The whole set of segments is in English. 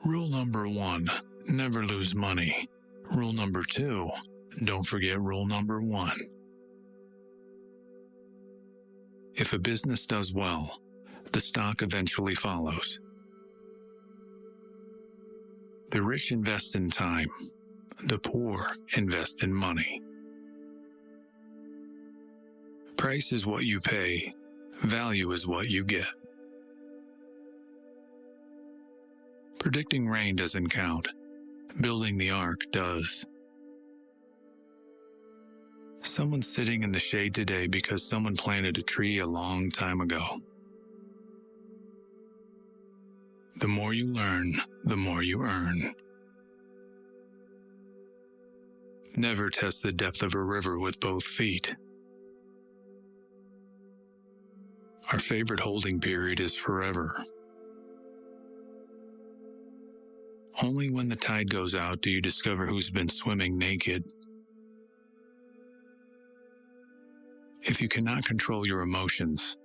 Rule number 1, never lose money. Rule number 2, don't forget rule number 1. If a business does well, the stock eventually follows. The rich invest in time. The poor invest in money. Price is what you pay. Value is what you get. Predicting rain doesn't count. Building the ark does. Someone's sitting in the shade today because someone planted a tree a long time ago. The more you learn, the more you earn. Never test the depth of a river with both feet. Our favorite holding period is forever. Only when the tide goes out do you discover who's been swimming naked. If you cannot control your emotions,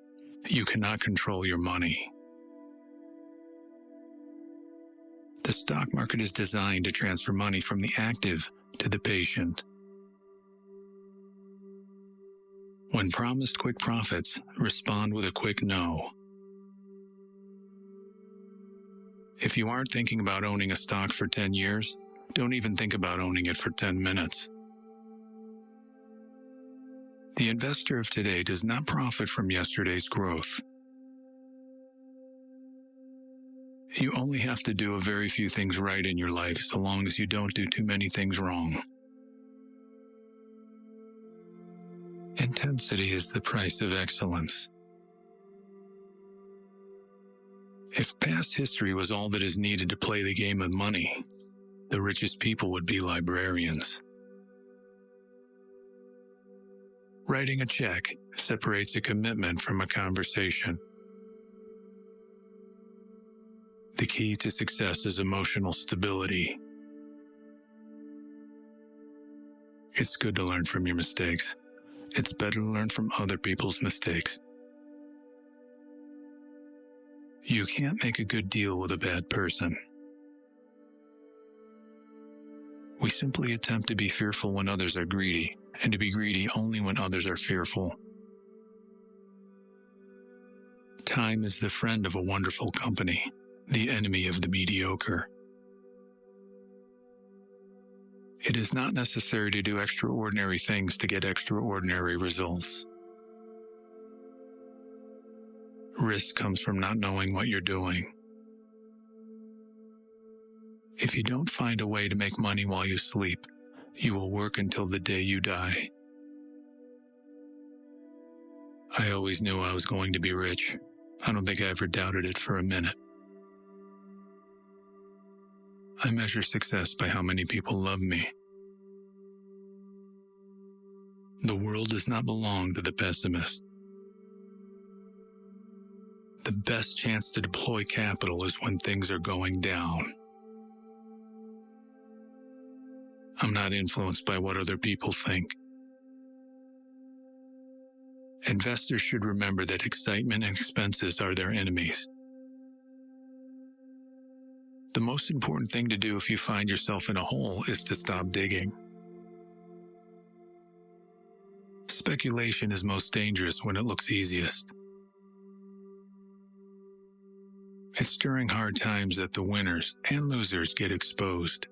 you cannot control your money. The stock market is designed to transfer money from the active to the patient. When promised quick profits, respond with a quick no. If you aren't thinking about owning a stock for 10 years, don't even think about owning it for 10 minutes. The investor of today does not profit from yesterday's growth. You only have to do a very few things right in your life so long as you don't do too many things wrong. Intensity is the price of excellence. If past history was all that is needed to play the game of money, the richest people would be librarians. Writing a check separates a commitment from a conversation. The key to success is emotional stability. It's good to learn from your mistakes. It's better to learn from other people's mistakes. You can't make a good deal with a bad person. We simply attempt to be fearful when others are greedy, and to be greedy only when others are fearful. Time is the friend of a wonderful company, the enemy of the mediocre. It is not necessary to do extraordinary things to get extraordinary results. Risk comes from not knowing what you're doing. If you don't find a way to make money while you sleep, you will work until the day you die. I always knew I was going to be rich. I don't think I ever doubted it for a minute. I measure success by how many people love me. The world does not belong to the pessimist. The best chance to deploy capital is when things are going down. I'm not influenced by what other people think. Investors should remember that excitement and expenses are their enemies. The most important thing to do if you find yourself in a hole is to stop digging. Speculation is most dangerous when it looks easiest. It's during hard times that the winners and losers get exposed.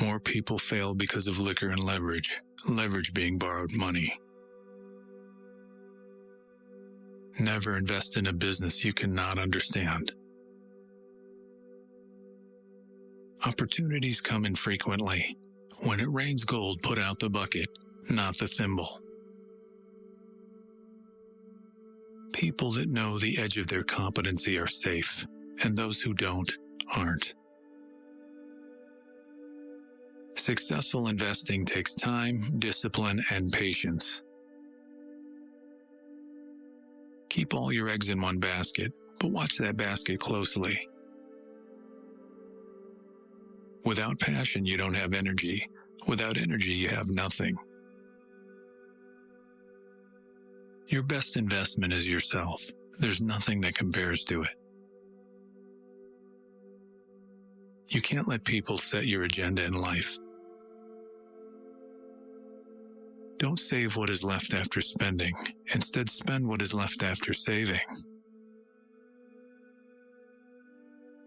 More people fail because of liquor and leverage being borrowed money. Never invest in a business you cannot understand. Opportunities come infrequently. When it rains gold, put out the bucket, not the thimble. People that know the edge of their competency are safe, and those who don't aren't. Successful investing takes time, discipline, and patience. Keep all your eggs in one basket, but watch that basket closely. Without passion, you don't have energy. Without energy, you have nothing. Your best investment is yourself. There's nothing that compares to it. You can't let people set your agenda in life. Don't save what is left after spending. Instead, spend what is left after saving.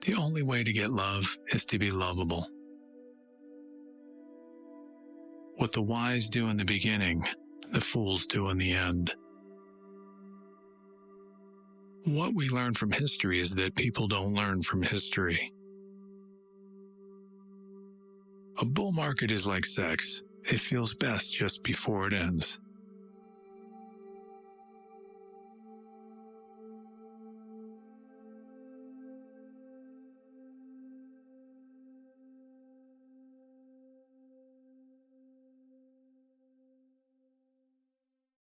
The only way to get love is to be lovable. What the wise do in the beginning, the fools do in the end. What we learn from history is that people don't learn from history. A bull market is like sex. It feels best just before it ends.